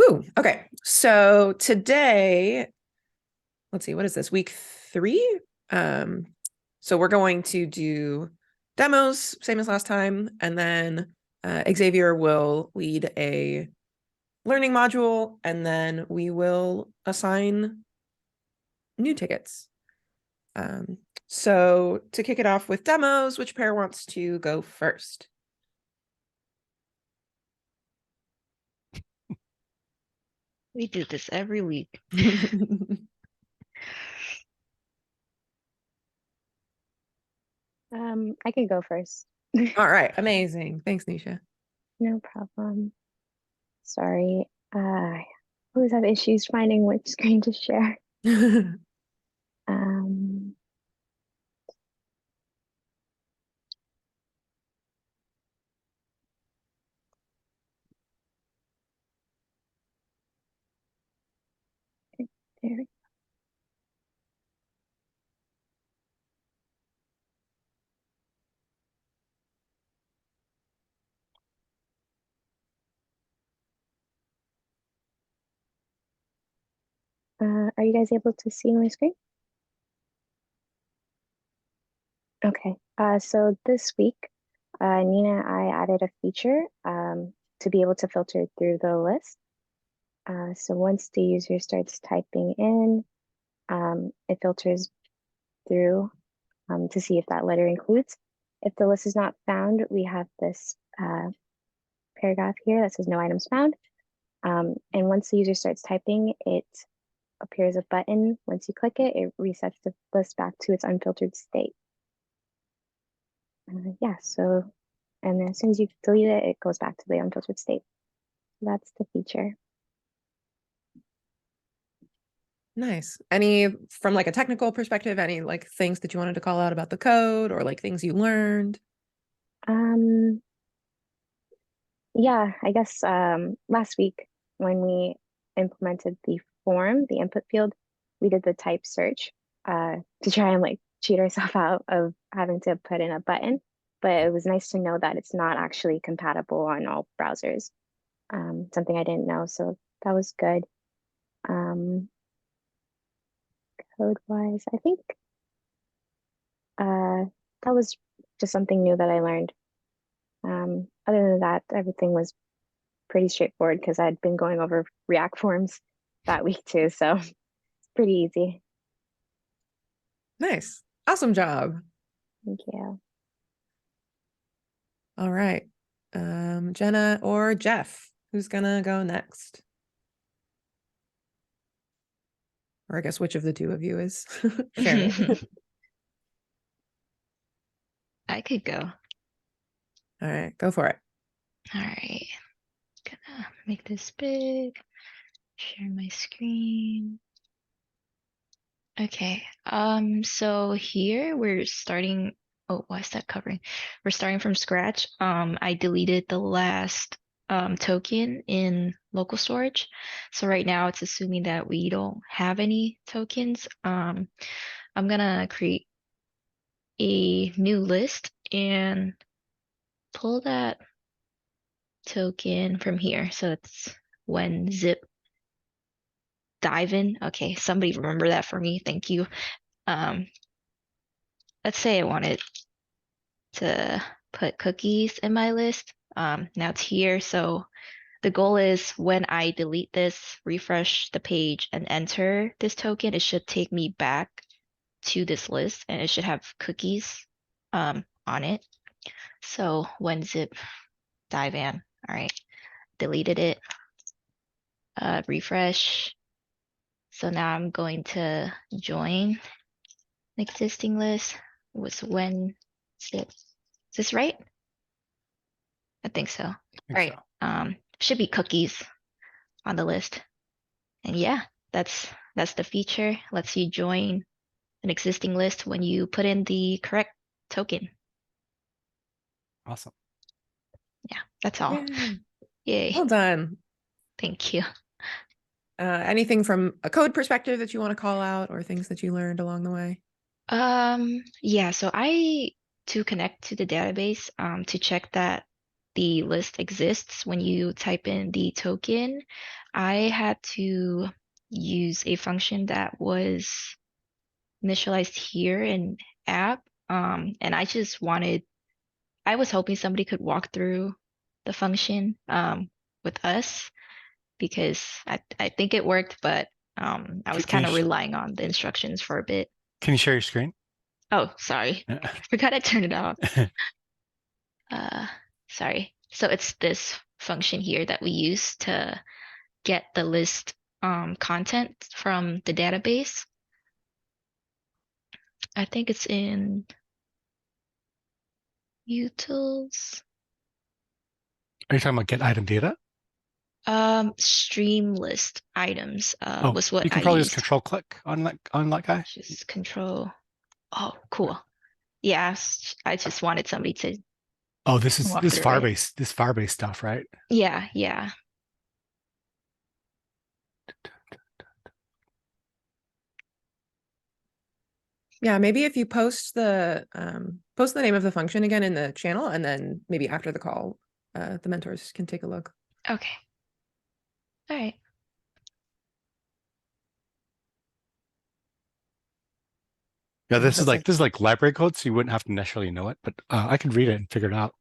Woo. Okay. So today, let's see, what is this? Week 3? So we're going to do demos, same as last time, and then Xavier will lead a learning module, and then we will assign new tickets. So to kick it off with demos, which pair wants to go first? We do this every week. I can go first. All right, amazing. Thanks, Nisha. No problem. Sorry. I always have issues finding which screen to share. Um, there. Are you guys able to see my screen? Okay. So this week, Nina and I added a feature to be able to filter through the list. So once the user starts typing in, it filters through to see if that letter includes. If the list is not found, we have this paragraph here that says no items found. And once the user starts typing, it appears a button. Once you click it, it resets the list back to its unfiltered state. Yeah, so, and then as soon as you delete it, it goes back to the unfiltered state. That's the feature. Nice. Any, from like a technical perspective, any like things that you wanted to call out about the code or like things you learned? Yeah, I guess last week when we implemented the form, the input field, we did the type search to try and like cheat ourselves out of having to put in a button. But it was nice to know that it's not actually compatible on all browsers. Something I didn't know, so that was good. Code-wise, I think that was just something new that I learned. Other than that, everything was pretty straightforward because I'd been going over React forms that week too, so it's pretty easy. Nice. Awesome job. Thank you. All right. Jenna or Jeff, who's gonna go next? Or I guess which of the two of you is sharing? I could go. All right, go for it. All right. Gonna make this big. Share my screen. Okay. So here we're starting. Oh, why is that covering? We're starting from scratch. I deleted the last token in local storage. So right now it's assuming that we don't have any tokens. I'm gonna create a new list and pull that token from here. So it's when zip dive in. Okay, somebody remember that for me. Thank you. Um, let's say I wanted to put cookies in my list. Now it's here. So the goal is when I delete this, refresh the page and enter this token, it should take me back to this list and it should have cookies on it. So when zip dive in, all right, deleted it, refresh. So now I'm going to join an existing list. Was when zip. Is this right? I think so. All right. Should be cookies on the list. And yeah, that's the feature. Lets you join an existing list when you put in the correct token. Awesome. Yeah, that's all. Yay. Yay. Well done. Thank you. Anything from a code perspective that you want to call out or things that you learned along the way? Yeah, so I to connect to the database to check that the list exists when you type in the token, I had to use a function that was initialized here in app. And I was hoping somebody could walk through the function with us because I think it worked, but I was Can kind you of relying on the instructions for a bit. can you share your screen? Oh, sorry. Yeah. Forgot to turn it off. Uh, sorry. So it's this function here that we use to get the list content from the database. I think it's in utils. Are you talking about get item data? Stream list items Oh, was you what can I probably just used. control click on that guy. Just control. Oh, cool. Yeah, I just wanted somebody to Oh, this is walk this through it. Firebase stuff, right? Yeah, yeah. Yeah, maybe if you post the name of the function again in the channel, and then maybe after the call, the mentors can take a look. Okay. All right. Yeah, Yeah, that's like this is like library code, so you wouldn't have to necessarily know it, but I could read it and figure it out.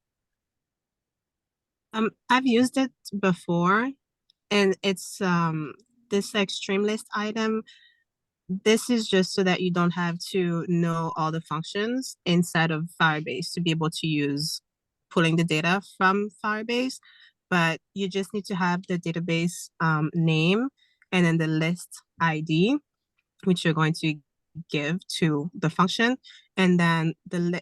I've used it before, and it's this extreme list item. This is just so that you don't have to know all the functions inside of Firebase to be able to use pulling the data from Firebase, but you just need to have the database name and then the list ID, which you're going to give to the function, and then the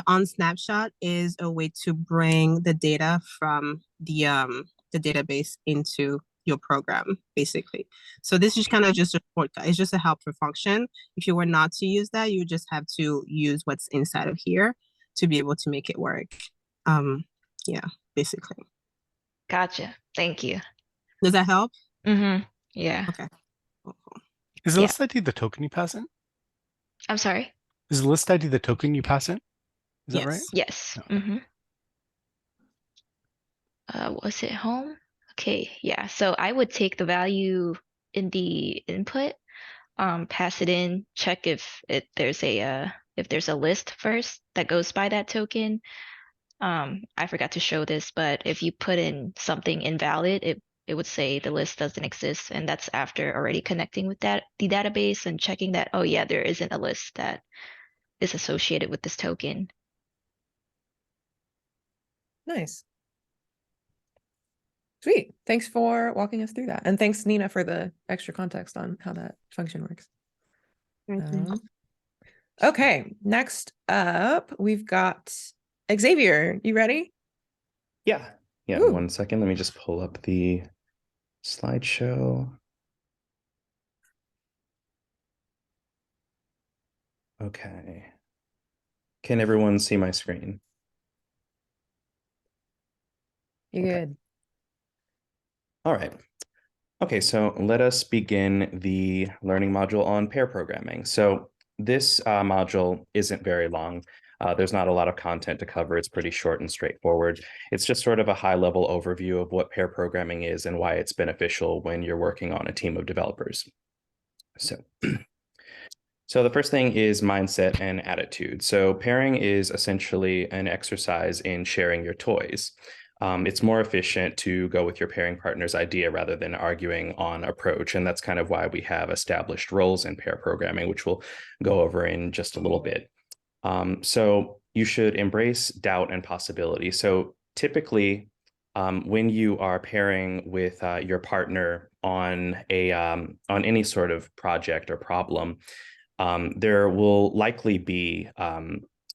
on snapshot is a way to bring the data from the database into your program, basically. So this is kind of just a shortcut. It's just a helper function. If you were not to use that, you just have to use what's inside of here to be able to make it work. Yeah, basically. Gotcha. Thank you. Does that help? Mm-hmm. Yeah. Okay. Cool, cool. Is the Yeah. list ID the token you pass in? I'm sorry. Is the list ID the token you pass in? Is that right? Yes. Okay. Mm-hmm. Was it home? Okay, yeah. So I would take the value in the input, pass it in, check if there's a list first that goes by that token. I forgot to show this, but if you put in something invalid, it would say the list doesn't exist, and that's after already connecting with the database and checking that, oh yeah, there isn't a list that is associated with this token. nice. Sweet. Thanks for walking us through that. And thanks, Nina, for the extra context on how that function works. Okay, next up, we've got Xavier. You ready? Yeah. Ooh. 1 second. Let me just pull up the slideshow. Okay. Can everyone see my screen? You're Okay. good. All right. Okay, so let us begin the learning module on pair programming. So this module isn't very long. There's not a lot of content to cover. It's pretty short and straightforward. It's just sort of a high-level overview of what pair programming is and why it's beneficial when you're working on a team of developers. So the first thing is mindset and attitude. So pairing is essentially an exercise in sharing your toys. It's more efficient to go with your pairing partner's idea rather than arguing on approach. And that's kind of why we have established roles in pair programming, which we'll go over in just a little bit. So you should embrace doubt and possibility. So typically, when you are pairing with your partner on any sort of project or problem, there will likely be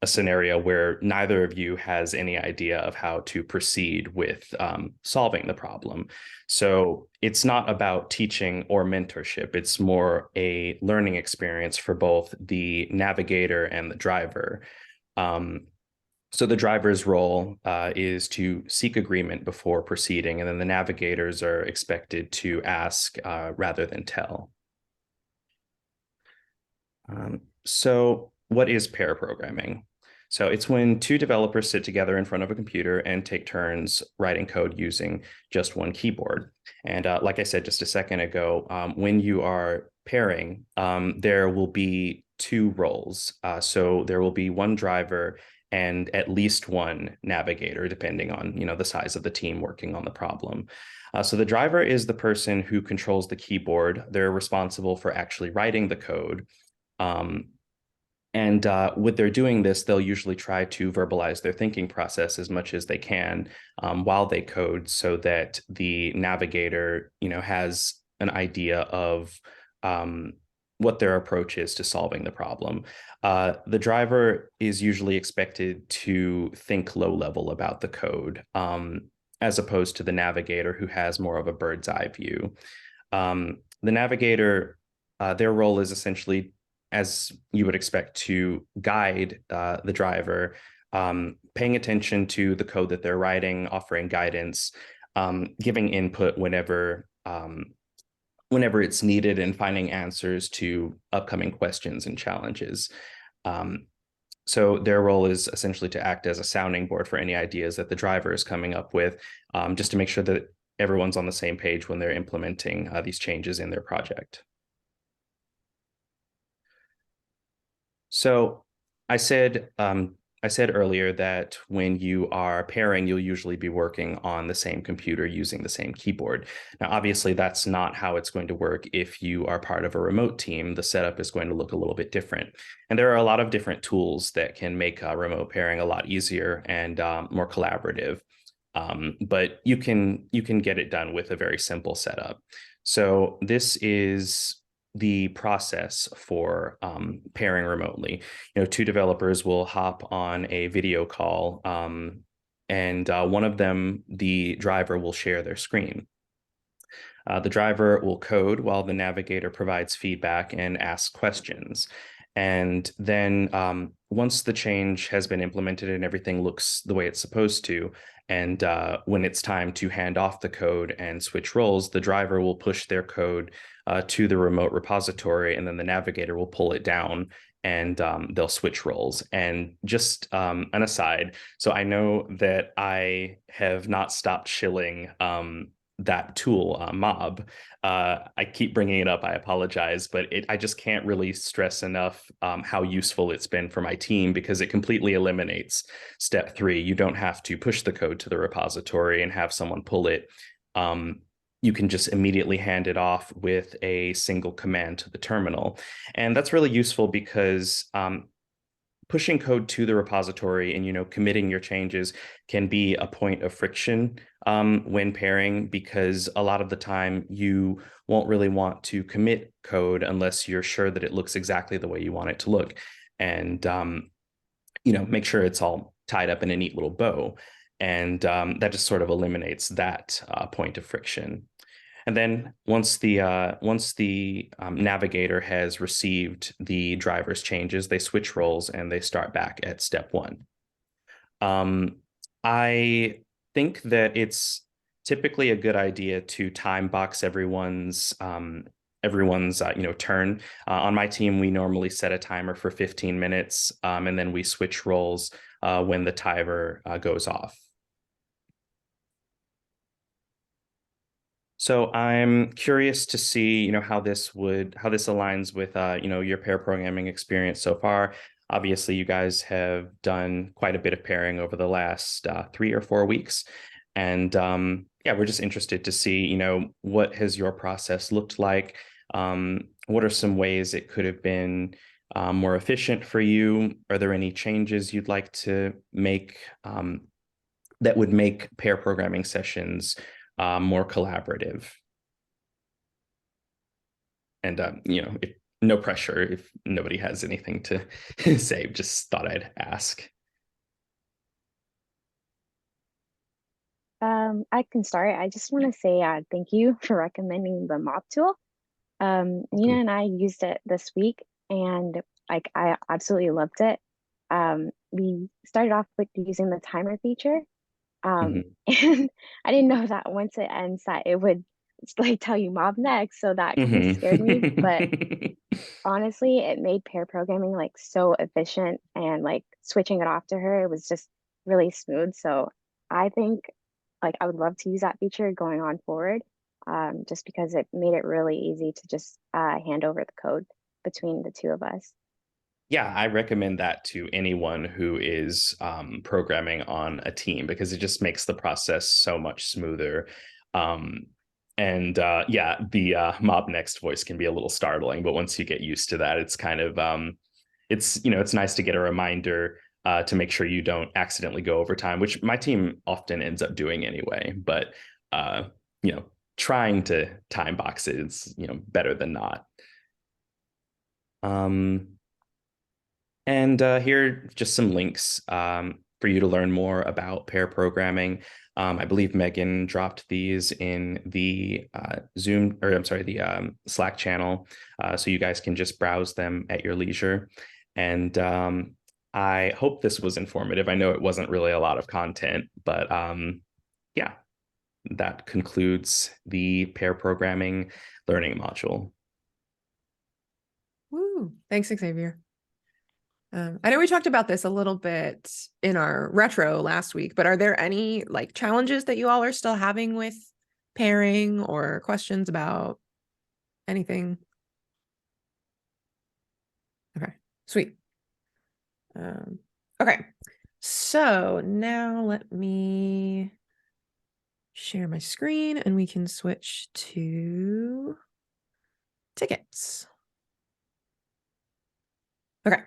a scenario where neither of you has any idea of how to proceed with solving the problem. So it's not about teaching or mentorship. It's more a learning experience for both the navigator and the driver. So the driver's role is to seek agreement before proceeding, and then the navigators are expected to ask rather than tell. So what is pair programming? So it's when two developers sit together in front of a computer and take turns writing code using just one keyboard. And like I said just a second ago, when you are pairing, there will be two roles. So there will be one driver and at least one navigator, depending on the size of the team working on the problem. So the driver is the person who controls the keyboard. They're responsible for actually writing the code. And when they're doing this, they'll usually try to verbalize their thinking process as much as they can while they code, so that the navigator, has an idea of what their approach is to solving the problem. The driver is usually expected to think low level about the code, as opposed to the navigator, who has more of a bird's eye view. The navigator, their role is essentially, as you would expect, to guide the driver, paying attention to the code that they're writing, offering guidance, giving input whenever it's needed, and finding answers to upcoming questions and challenges. So their role is essentially to act as a sounding board for any ideas that the driver is coming up with, just to make sure that everyone's on the same page when they're implementing these changes in their project. So I said earlier that when you are pairing, you'll usually be working on the same computer using the same keyboard. Now, obviously, that's not how it's going to work if you are part of a remote team. The setup is going to look a little bit different. And there are a lot of different tools that can make remote pairing a lot easier and more collaborative. But you can get it done with a very simple setup. So this is the process for pairing remotely. Two developers will hop on a video call, and one of them, the driver, will share their screen. The driver will code while the navigator provides feedback and asks questions. And then once the change has been implemented and everything looks the way it's supposed to, and when it's time to hand off the code and switch roles, the driver will push their code to the remote repository, and then the navigator will pull it down, and they'll switch roles. And just an aside, so I know that I have not stopped shilling that tool, Mob. I keep bringing it up. I apologize, but I just can't really stress enough how useful it's been for my team, because it completely eliminates step 3. You don't have to push the code to the repository and have someone pull it. You can just immediately hand it off with a single command to the terminal. And that's really useful because pushing code to the repository and committing your changes can be a point of friction when pairing, because a lot of the time you won't really want to commit code unless you're sure that it looks exactly the way you want it to look, and make sure it's all tied up in a neat little bow. And that just sort of eliminates that point of friction. And then once the navigator has received the driver's changes, they switch roles and they start back at step 1. I think that it's typically a good idea to time box everyone's turn. On my team, we normally set a timer for 15 minutes, and then we switch roles when the timer goes off. So I'm curious to see, how this aligns with, your pair programming experience so far. Obviously, you guys have done quite a bit of pairing over the last 3 or 4 weeks. And yeah, we're just interested to see, what has your process looked like? What are some ways it could have been more efficient for you? Are there any changes you'd like to make that would make pair programming sessions more collaborative? And if, no pressure if nobody has anything to say, just thought I'd ask. I can start. I just want to say thank you for recommending the Mop tool. Nina and I used it this week, and I absolutely loved it. We started off with using the timer feature, and I didn't know that once it ends that it would like tell you mob next, so that kind of scared me. But honestly, it made pair programming like so efficient, and like switching it off to her, it was just really smooth. So I think like I would love to use that feature going on forward, just because it made it really easy to just hand over the code between the two of us. Yeah, I recommend that to anyone who is programming on a team, because it just makes the process so much smoother. And yeah, the mob next voice can be a little startling, but once you get used to that, it's kind of it's it's nice to get a reminder to make sure you don't accidentally go over time, which my team often ends up doing anyway. But uh, you know, trying to time box it is better than not. And here are just some links for you to learn more about pair programming. I believe Megan dropped these in the Zoom, or I'm sorry, the Slack channel, so you guys can just browse them at your leisure. And I hope this was informative. I know it wasn't really a lot of content, but yeah, that concludes the pair programming learning module. Woo! Thanks, Xavier. I know we talked about this a little bit in our retro last week, but are there any like challenges that you all are still having with pairing, or questions about anything? Okay, sweet. Okay, so now let me share my screen and we can switch to tickets. Okay.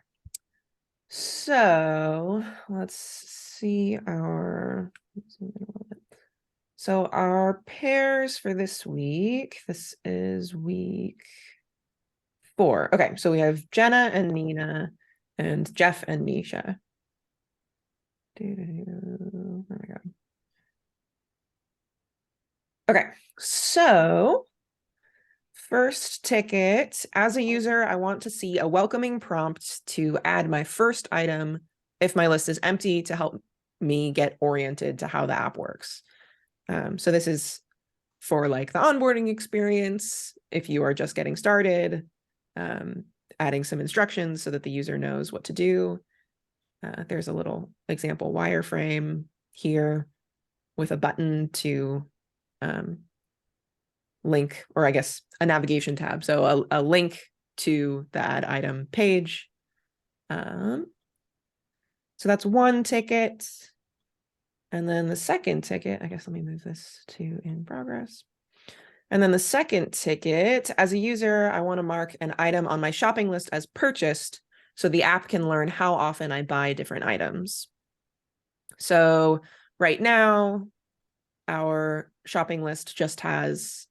So let's see so our pairs for this week. This is week 4. Okay, so we have Jenna and Nina and Jeff and Nisha. Oh my God. Okay, so first ticket, as a user, I want to see a welcoming prompt to add my first item if my list is empty, to help me get oriented to how the app works. So this is for like the onboarding experience. If you are just getting started, adding some instructions so that the user knows what to do. There's a little example wireframe here with a button to link, or I guess a navigation tab. So a link to the add item page. So that's one ticket. And then the second ticket, I guess let me move this to in progress. And then the second ticket, as a user, I want to mark an item on my shopping list as purchased, so the app can learn how often I buy different items. So right now, our shopping list just has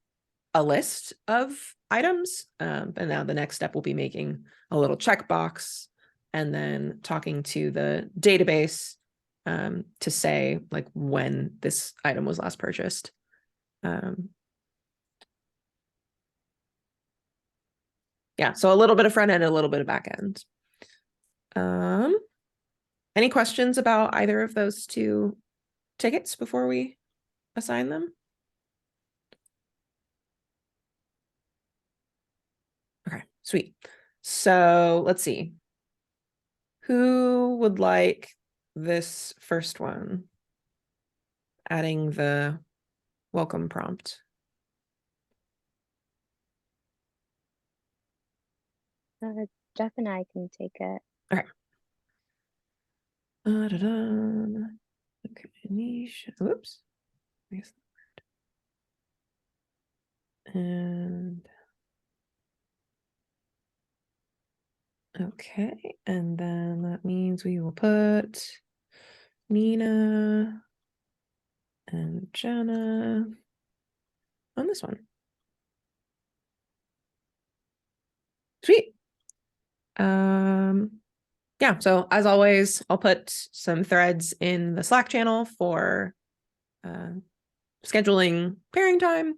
a list of items. And now the next step will be making a little checkbox and then talking to the database to say like when this item was last purchased. Yeah, so a little bit of front end, a little bit of back end. Any questions about either of those two tickets before we assign them? Okay, sweet. So let's see. Who would like this first one? Adding the welcome prompt. Jeff and I can take it. Okay. Okay, niche. Whoops. I guess and okay, and then that means we will put Nina and Jenna on this one. Sweet. Yeah, so as always, I'll put some threads in the Slack channel for scheduling pairing time.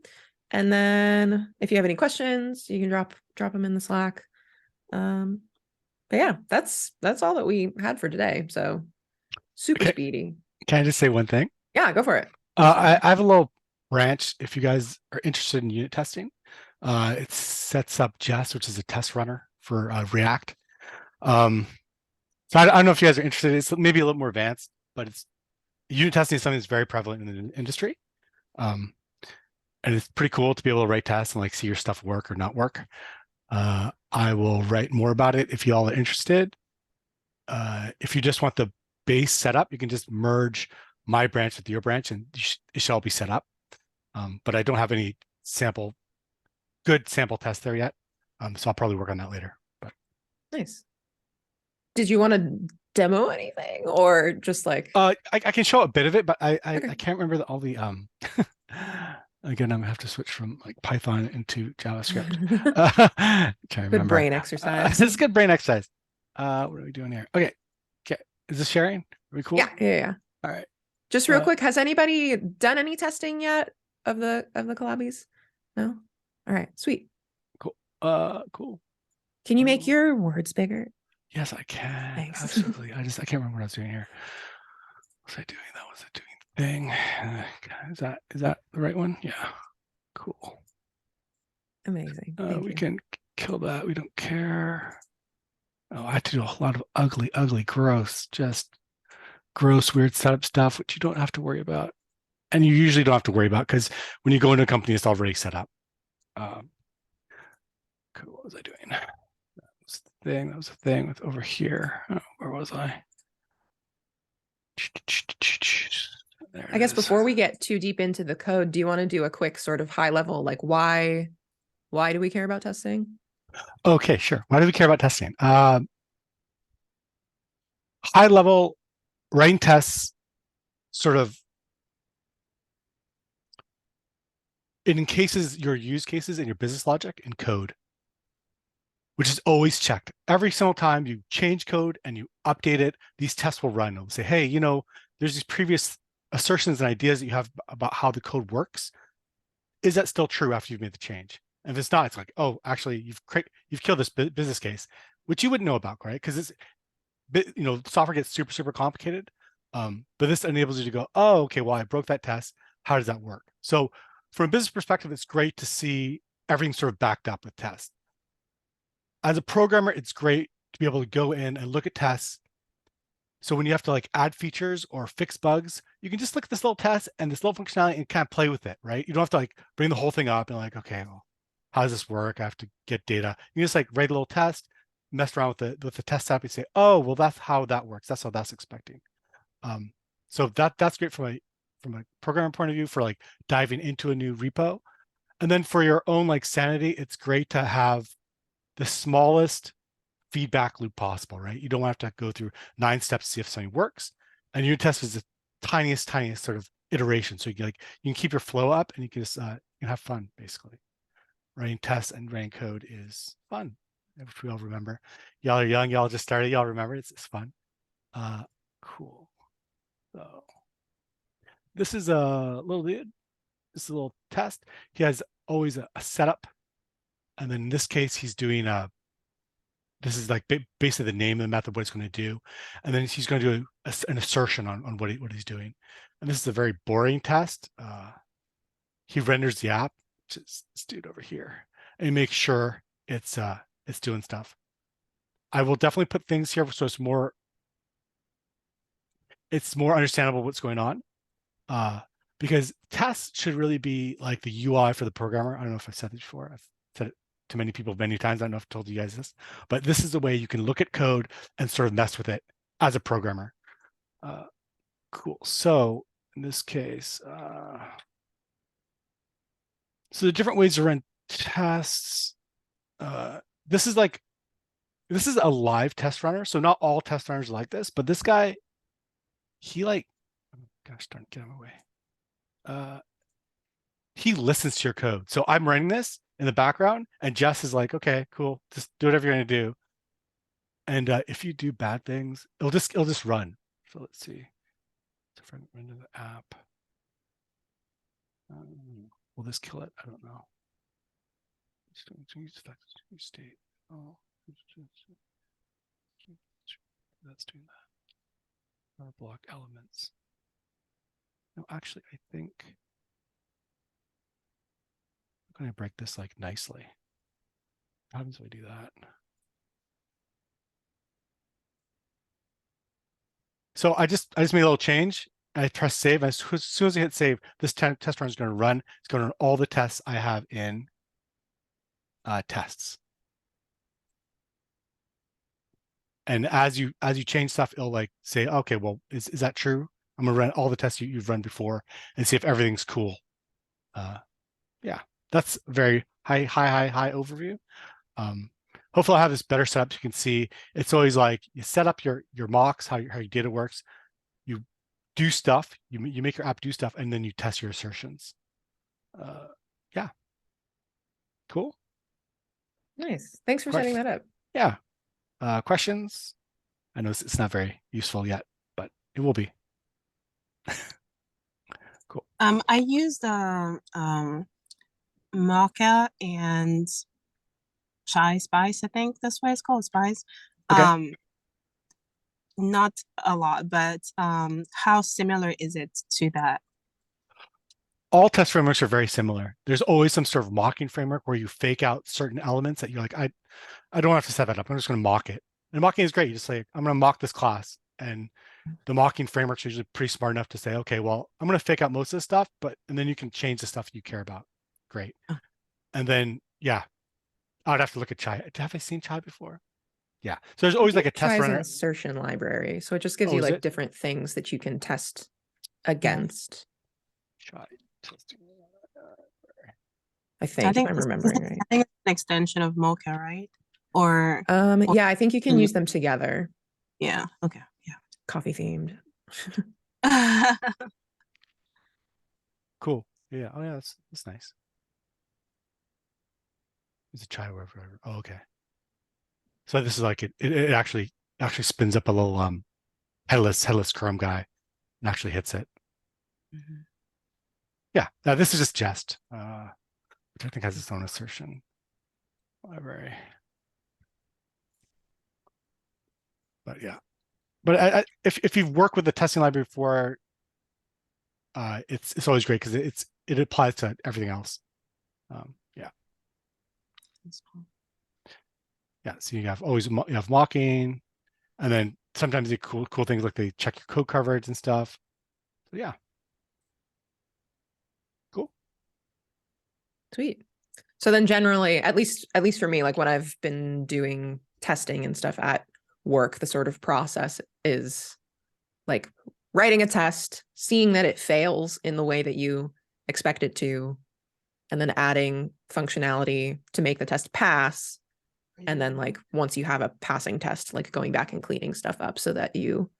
And then if you have any questions, you can drop them in the Slack. But yeah, that's all that we had for today. So super speedy. Can I just say one thing? Yeah, go for it. I have a little branch, if you guys are interested in unit testing, it sets up Jest, which is a test runner for React. So I don't know if you guys are interested. It's maybe a little more advanced, but unit testing is something that's very prevalent in the industry. And it's pretty cool to be able to write tests and like see your stuff work or not work. I will write more about it if y'all are interested. If you just want the base setup, you can just merge my branch with your branch and it should all be set up. But I don't have any good sample tests there yet. So I'll probably work on that later. But Nice. Did you want to demo anything or just like I can show a bit of it, but I Okay. can't remember all the again, I'm gonna have to switch from like Python into JavaScript. Can't remember. Good brain exercise. This is good brain exercise. What are we doing here? Okay. Is this sharing? Are we cool? Yeah. All right. Just real quick, has anybody done any testing yet of the Collabs? No? All right, sweet. Cool. Cool. Can you make your words bigger? Yes, I can. Thanks. Absolutely. I can't remember what I was doing here. What was I doing? That was a doing thing. Is that the right one? Yeah. Cool. Amazing. We can kill that. We don't care. Oh, I had to do a lot of ugly, gross, weird setup stuff, which you don't have to worry about. And you usually don't have to worry about because when you go into a company, it's already set up. Cool. What was I doing? That was the thing with over here. Oh, where was I? I guess before we get too deep into the code, do you want to do a quick sort of high level, like why do we care about testing? Okay, sure. Why do we care about testing? High level writing tests sort of in cases, your use cases and your business logic in code, which is always checked. Every single time you change code and you update it, these tests will run. It'll say, hey, there's these previous assertions and ideas that you have about how the code works. Is that still true after you've made the change? And if it's not, it's like, oh, actually, you've killed this business case, which you wouldn't know about, right? Because software gets super complicated. But this enables you to go, oh, okay, well, I broke that test. How does that work? So from a business perspective, it's great to see everything sort of backed up with tests. As a programmer, it's great to be able to go in and look at tests. So when you have to like add features or fix bugs, you can just look at this little test and this little functionality and kind of play with it, right? You don't have to like bring the whole thing up and like, okay, well, how does this work? I have to get data. You just like write a little test, mess around with the test app, and say, oh, well, that's how that works. That's how that's expecting. So that's great from a programmer point of view for like diving into a new repo. And then for your own like sanity, it's great to have the smallest feedback loop possible, right? You don't have to go through 9 steps to see if something works. And unit test is the tiniest sort of iteration. So you can keep your flow up and you can just you can have fun basically. Writing tests and writing code is fun, which we all remember. Y'all are young, y'all just started, y'all remember it's fun. Cool. So this is a little dude. This is a little test. He has always a setup. And then in this case, he's doing this is like basically the name of the method, what it's going to do. And then he's going to do an assertion on what he's doing. And this is a very boring test. He renders the app, which is this dude over here, and he makes sure it's doing stuff. I will definitely put things here so it's more understandable what's going on. Because tests should really be like the UI for the programmer. I don't know if I've said this before. I've said it to many people many times. I don't know if I've told you guys this, but this is the way you can look at code and sort of mess with it as a programmer. Cool. So in this case, so the different ways to run tests. This is a live test runner. So not all test runners are like this, but this guy, gosh darn, get him away. He listens to your code. So I'm running this in the background and Jess is like, okay, cool. Just do whatever you're going to do. And if you do bad things, it'll just run. So let's see. So if I run to the app, will this kill it? I don't know. State. Oh, that's doing that. Or block elements. No, actually, I think I'm gonna break this like nicely. How happens if we do that? So I just made a little change. I press save. As soon as I hit save, this test run is going to run. It's going to run all the tests I have in tests. And as you change stuff, it'll like say, okay, well, is that true? I'm gonna run all the tests you've run before and see if everything's cool. Yeah, that's very high overview. Hopefully I'll have this better set up. So you can see it's always like you set up your mocks, how your data works. You do stuff, you make your app do stuff, and then you test your assertions. Yeah, cool. Nice. Thanks for setting that up. Yeah. Questions? I know it's not very useful yet, but it will be. Cool. I used Mocha and Chai Spice, I think that's why it's called Spice. Okay. Not a lot, but how similar is it to that? All test frameworks are very similar. There's always some sort of mocking framework where you fake out certain elements that you're like, I don't have to set that up. I'm just going to mock it. And mocking is great. You just say, I'm going to mock this class. And the mocking framework's usually pretty smart enough to say, okay, well, I'm going to fake out most of this stuff, and then you can change the stuff you care about. Great. And then, yeah, I'd have to look at Chai. Have I seen Chai before? Yeah. So there's always like a test runner. An assertion library. So it just gives you like different things that you can test against. Chai testing. I think if I'm remembering right. I think it's an extension of Mocha, right? Or yeah, I think you can use them together. Yeah. Okay. Yeah. Coffee themed. Cool. Yeah. Oh yeah, that's nice. It's a Chai wherever. Oh, okay. So this is like it actually spins up a little headless Chrome guy and actually hits it. Mm-hmm. Yeah. Now this is just jest, which I think has its own assertion library. But yeah, but if you've worked with the testing library before, it's always great because it applies to everything else. Yeah. Yeah. So you have mocking, and then sometimes the cool things like they check your code coverage and stuff. So yeah. Cool. Sweet. So then generally, at least for me, like when I've been doing testing and stuff at work, the sort of process is like writing a test, seeing that it fails in the way that you expect it to, and then adding functionality to make the test pass. And then like once you have a passing test, like going back and cleaning stuff up so that you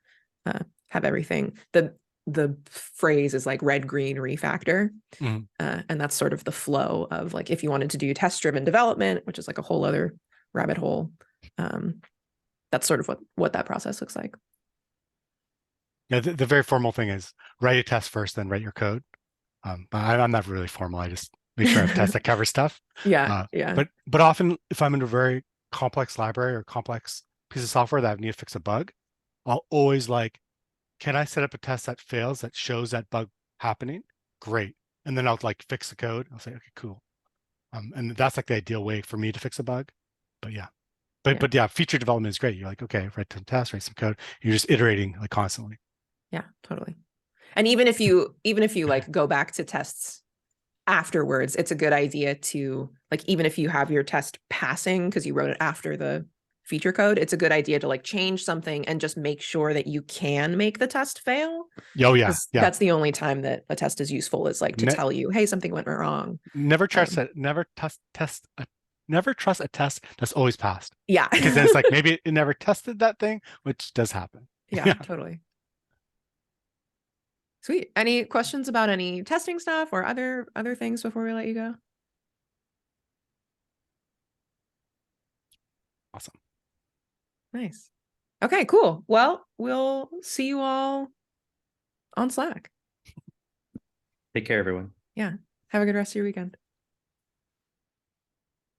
have everything. The phrase is like red, green refactor. Mm-hmm. And that's sort of the flow of like, if you wanted to do test-driven development, which is like a whole other rabbit hole, that's sort of what that process looks like. Yeah, the very formal thing is write a test first, then write your code. But I'm not really formal. I just make sure I have tests that cover stuff. Yeah. But often if I'm in a very complex library or complex piece of software that I need to fix a bug, I'll always like, can I set up a test that fails that shows that bug happening? Great. And then I'll like fix the code. I'll say, okay, cool. And that's like the ideal way for me to fix a bug. But yeah. But yeah, feature development is great. You're like, okay, write some tests, write some code. You're just iterating like constantly. Yeah, totally. And even if you like go back to tests afterwards, it's a good idea to like, even if you have your test passing because you wrote it after the feature code, it's a good idea to like change something and just make sure that you can make the test fail. Oh yeah. That's the only time that a test is useful, is like to tell you, hey, something went wrong. Never trust never trust a test that's always passed. Yeah. Because then it's like maybe it never tested that thing, which does happen. Yeah, totally. Sweet. Any questions about any testing stuff or other things before we let you go? Awesome. Nice. Okay, cool. Well, we'll see you all on Slack. Take care, everyone. Yeah. Have a good rest of your weekend.